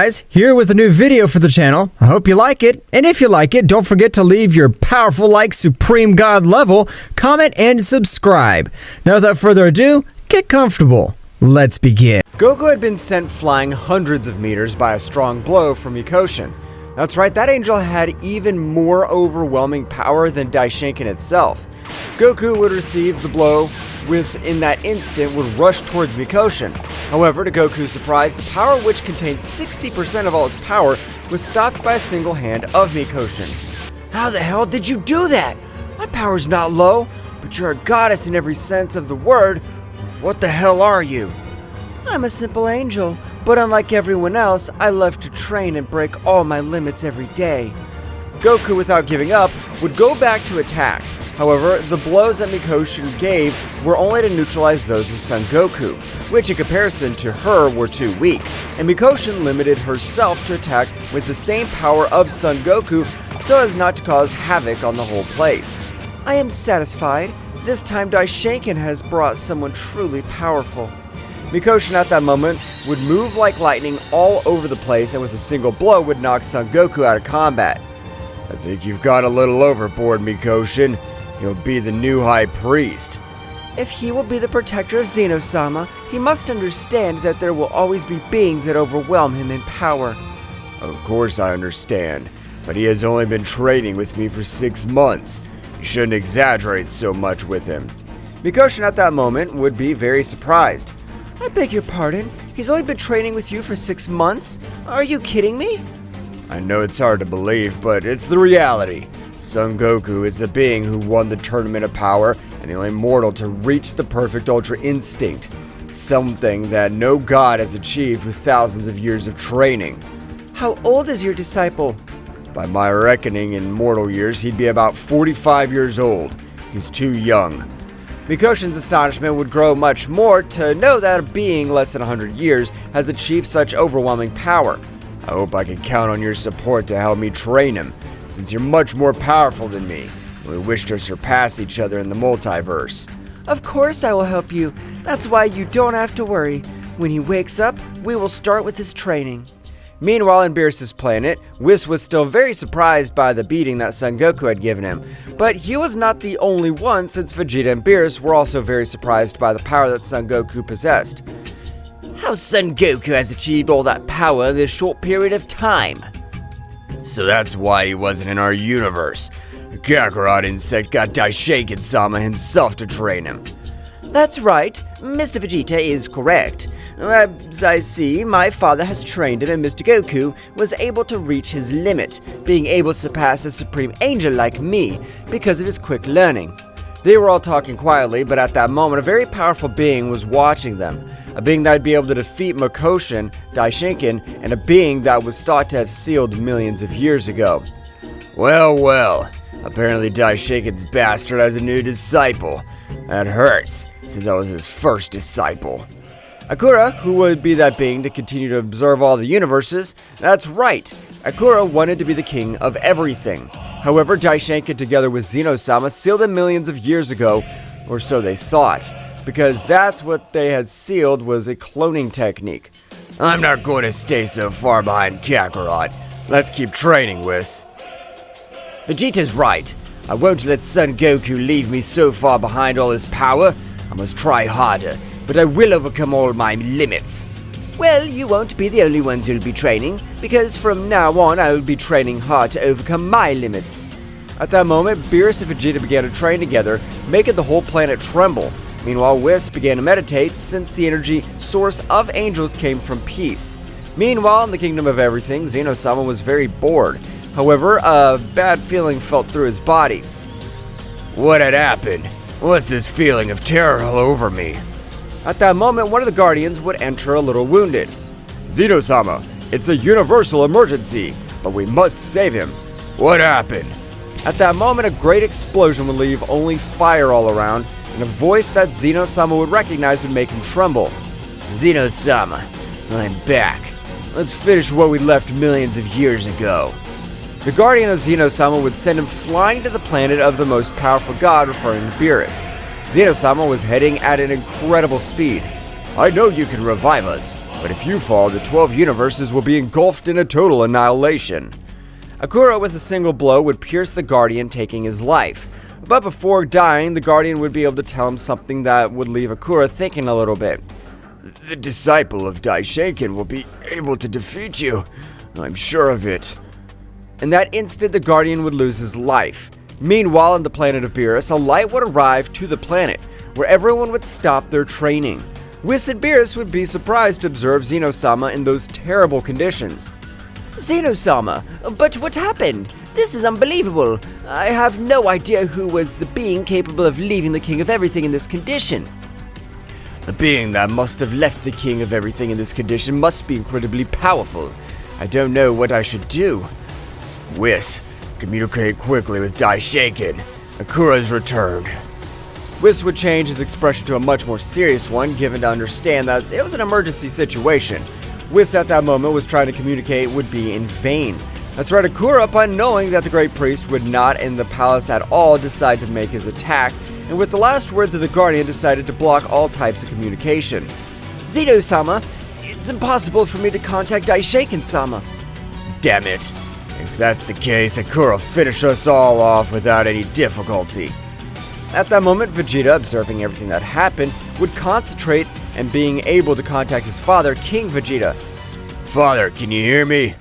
guys, here with a new video for the channel. I hope you like it, and if you like it, don't forget to leave your powerful like Supreme God level, comment, and subscribe. Now without further ado, get comfortable. Let's begin. Goku had been sent flying hundreds of meters by a strong blow from Mikoshin. That's right, that angel had even more overwhelming power than Daishinkan itself. Goku would receive the blow in that instant would rush towards Mikoshin. However, to Goku's surprise, the power, which contained 60% of all his power, was stopped by a single hand of Mikoshin. How the hell did you do that? My power's not low, but you're a goddess in every sense of the word. What the hell are you? I'm a simple angel, but unlike everyone else, I love to train and break all my limits every day. Goku, without giving up, would go back to attack. However, the blows that Mikoshin gave were only to neutralize those of Son Goku, which in comparison to her were too weak, and Mikoshin limited herself to attack with the same power of Son Goku so as not to cause havoc on the whole place. I am satisfied. This time Daishinkan has brought someone truly powerful. Mikoshin at that moment would move like lightning all over the place and with a single blow would knock Son Goku out of combat. I think you've got a little overboard, Mikoshin. He'll be the new high priest. If he will be the protector of Zeno-sama, he must understand that there will always be beings that overwhelm him in power. Of course I understand, but he has only been training with me for 6 months. You shouldn't exaggerate so much with him. Mikoshin at that moment would be very surprised. I beg your pardon? He's only been training with you for 6 months? Are you kidding me? I know it's hard to believe, but it's the reality. Son Goku is the being who won the Tournament of Power and the only mortal to reach the perfect Ultra Instinct, something that no god has achieved with thousands of years of training. How old is your disciple? By my reckoning in mortal years, he'd be about 45 years old. He's too young. Mikoshin's astonishment would grow much more to know that a being less than 100 years has achieved such overwhelming power. I hope I can count on your support to help me train him, since you're much more powerful than me, and we wish to surpass each other in the multiverse. Of course I will help you. That's why you don't have to worry. When he wakes up, we will start with his training. Meanwhile, on Beerus' planet, Whis was still very surprised by the beating that Son Goku had given him. But he was not the only one, since Vegeta and Beerus were also very surprised by the power that Son Goku possessed. How Son Goku has achieved all that power in this short period of time? So that's why he wasn't in our universe. Kakarot insect got Daishinkan-sama himself to train him. That's right, Mr. Vegeta is correct. As I see, my father has trained him and Mr. Goku was able to reach his limit, being able to surpass a supreme angel like me because of his quick learning. They were all talking quietly, but at that moment a very powerful being was watching them. A being that would be able to defeat Mikoshin, Daishinkan, and a being that was thought to have sealed millions of years ago. Well, apparently Daishinkan's bastard has a new disciple. That hurts, since I was his first disciple. Akura, who would be that being to continue to observe all the universes, that's right, Akura wanted to be the king of everything. However, Daishinkan together with Zeno-sama sealed him millions of years ago, or so they thought, because that's what they had sealed was a cloning technique. I'm not going to stay so far behind Kakarot. Let's keep training, Whis. Vegeta's right. I won't let Son Goku leave me so far behind all his power. I must try harder, but I will overcome all my limits. Well, you won't be the only ones who'll be training, because from now on I'll be training hard to overcome my limits. At that moment, Beerus and Vegeta began to train together, making the whole planet tremble. Meanwhile, Whis began to meditate, since the energy source of angels came from peace. Meanwhile, in the Kingdom of Everything, Zeno-sama was very bored. However, a bad feeling felt through his body. What had happened? What's this feeling of terror all over me? At that moment, one of the Guardians would enter a little wounded. Zeno-sama, it's a universal emergency, but we must save him. What happened? At that moment, a great explosion would leave only fire all around, and a voice that Zeno-sama would recognize would make him tremble. Zeno-sama, I'm back. Let's finish what we left millions of years ago. The Guardian of Zeno-sama would send him flying to the planet of the most powerful god, referring to Beerus. Zeno-sama was heading at an incredible speed. I know you can revive us. But if you fall, the 12 universes will be engulfed in a total annihilation. Akura with a single blow would pierce the Guardian, taking his life. But before dying, the Guardian would be able to tell him something that would leave Akura thinking a little bit. The disciple of Daishinkan will be able to defeat you. I'm sure of it. In that instant, the Guardian would lose his life. Meanwhile, on the planet of Beerus, a light would arrive to the planet, where everyone would stop their training. Whis and Beerus would be surprised to observe Zeno-sama in those terrible conditions. Zeno-sama, but what happened? This is unbelievable. I have no idea who was the being capable of leaving the King of Everything in this condition. The being that must have left the King of Everything in this condition must be incredibly powerful. I don't know what I should do. Whis, communicate quickly with Daishinkan. Akura's returned. Whis would change his expression to a much more serious one, given to understand that it was an emergency situation. Whis at that moment was trying to communicate would be in vain. That's right, Akura, upon knowing that the Great Priest would not in the palace at all, decide to make his attack, and with the last words of the Guardian decided to block all types of communication. Zeno-sama, it's impossible for me to contact Daishinkan-sama. Damn it. If that's the case, Akura will finish us all off without any difficulty. At that moment, Vegeta, observing everything that happened, would concentrate and being able to contact his father, King Vegeta. Father, can you hear me?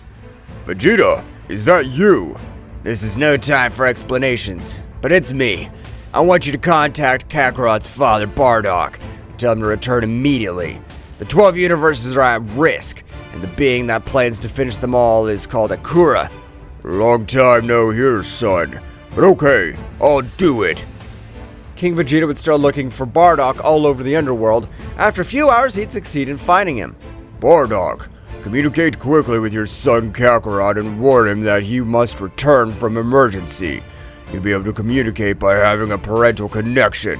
Vegeta, is that you? This is no time for explanations, but it's me. I want you to contact Kakarot's father, Bardock, and tell him to return immediately. The 12 universes are at risk, and the being that plans to finish them all is called Akura. Long time no hear, son, but okay, I'll do it. King Vegeta would start looking for Bardock all over the underworld. After a few hours, he'd succeed in finding him. Bardock, communicate quickly with your son Kakarot and warn him that he must return from emergency. You'll be able to communicate by having a parental connection.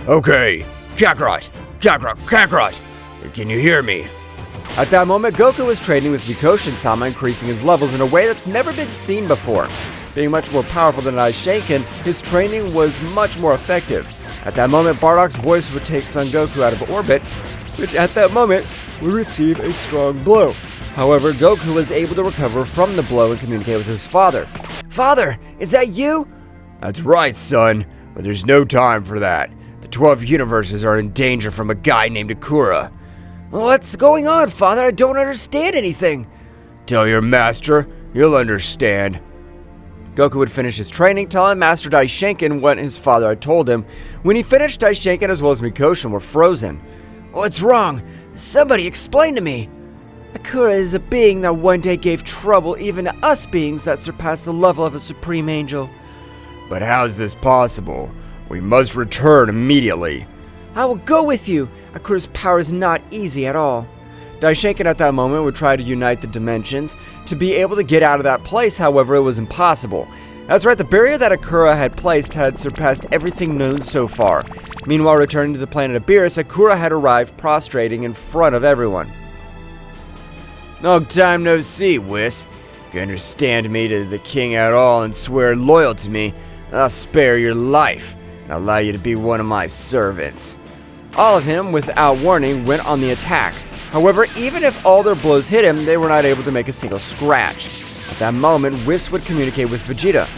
Okay, Kakarot! Can you hear me? At that moment, Goku was training with Bouken-sha, increasing his levels in a way that's never been seen before. Being much more powerful than Daishinkan, his training was much more effective. At that moment, Bardock's voice would take Son Goku out of orbit, which at that moment would receive a strong blow. However, Goku was able to recover from the blow and communicate with his father. Father, is that you? That's right, son, but there's no time for that. The 12 universes are in danger from a guy named Akura. What's going on, Father? I don't understand anything. Tell your master, he'll understand. Goku would finish his training, telling Master Daishinkan what his father had told him. When he finished, Daishinkan as well as Mikoshi were frozen. What's wrong? Somebody explain to me. Akura is a being that one day gave trouble even to us beings that surpass the level of a supreme angel. But how's this possible? We must return immediately. I will go with you. Akura's power is not easy at all. Daishinkan at that moment would try to unite the dimensions to be able to get out of that place, however it was impossible. That's right, the barrier that Akura had placed had surpassed everything known so far. Meanwhile, returning to the planet of Beerus, Akura had arrived prostrating in front of everyone. Long time no see, Whis. If you understand me to the king at all and swear loyal to me, I'll spare your life and allow you to be one of my servants. All of him, without warning, went on the attack. However, even if all their blows hit him, they were not able to make a single scratch. At that moment, Whis would communicate with Vegeta.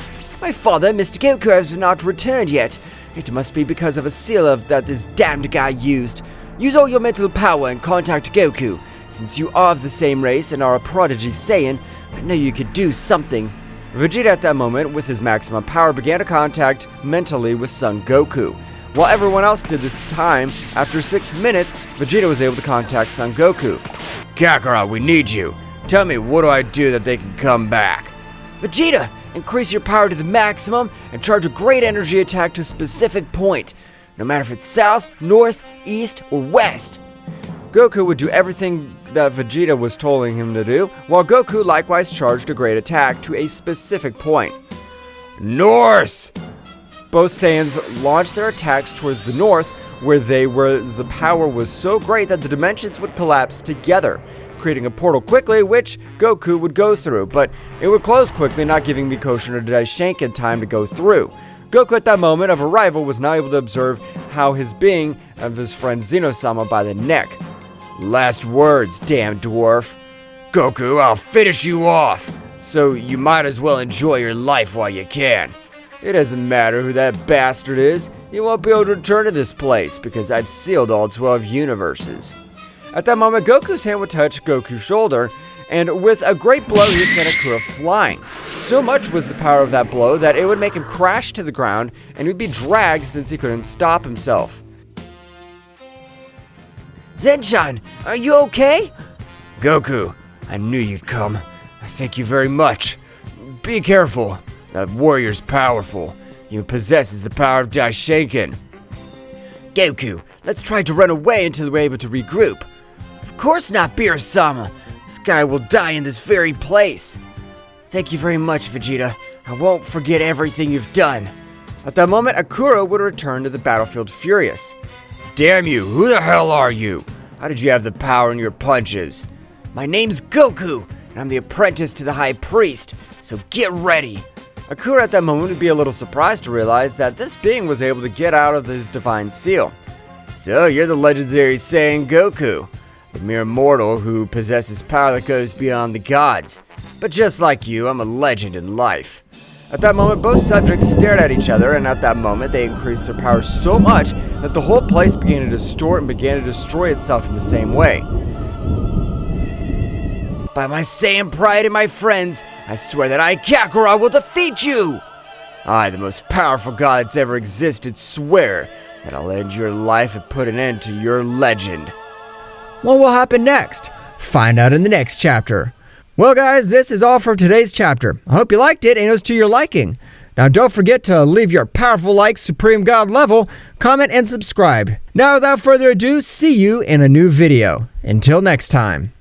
My father, Mr. Goku, has not returned yet. It must be because of a seal that this damned guy used. Use all your mental power and contact Goku. Since you are of the same race and are a prodigy Saiyan, I know you could do something. Vegeta at that moment, with his maximum power, began to contact mentally with Son Goku. While everyone else did this time, after 6 minutes, Vegeta was able to contact Son Goku. Kakarot, we need you. Tell me, what do I do that they can come back? Vegeta, increase your power to the maximum and charge a great energy attack to a specific point, no matter if it's south, north, east, or west. Goku would do everything that Vegeta was telling him to do, while Goku likewise charged a great attack to a specific point. North! Both Saiyans launched their attacks towards the north, where the power was so great that the dimensions would collapse together, creating a portal quickly, which Goku would go through, but it would close quickly, not giving Mikoshi or Daishinkan time to go through. Goku at that moment of arrival was now able to observe how his being of his friend Zeno-sama by the neck. Last words, damn dwarf. Goku, I'll finish you off. So you might as well enjoy your life while you can. It doesn't matter who that bastard is. He won't be able to return to this place because I've sealed all 12 universes. At that moment, Goku's hand would touch Goku's shoulder, and with a great blow, he would send Akura flying. So much was the power of that blow that it would make him crash to the ground, and he'd be dragged since he couldn't stop himself. Zen-chan, are you okay? Goku, I knew you'd come. Thank you very much. Be careful. That warrior's powerful. He possesses the power of Daishinkan. Goku, let's try to run away until we're able to regroup. Of course not, Beerus-sama. This guy will die in this very place. Thank you very much, Vegeta. I won't forget everything you've done. At that moment, Akura would return to the battlefield furious. Damn you, who the hell are you? How did you have the power in your punches? My name's Goku, and I'm the apprentice to the High Priest, so get ready. Akura at that moment would be a little surprised to realize that this being was able to get out of his divine seal. So you're the legendary Saiyan Goku, the mere mortal who possesses power that goes beyond the gods. But just like you, I'm a legend in life. At that moment, both subjects stared at each other, and at that moment, they increased their power so much that the whole place began to distort and began to destroy itself in the same way. By my Saiyan pride and my friends, I swear that I, Akura, will defeat you! I, the most powerful god that's ever existed, swear that I'll end your life and put an end to your legend. What will happen next? Find out in the next chapter. Well guys, this is all for today's chapter. I hope you liked it and it was to your liking. Now don't forget to leave your powerful like Supreme God level, comment and subscribe. Now without further ado, see you in a new video. Until next time.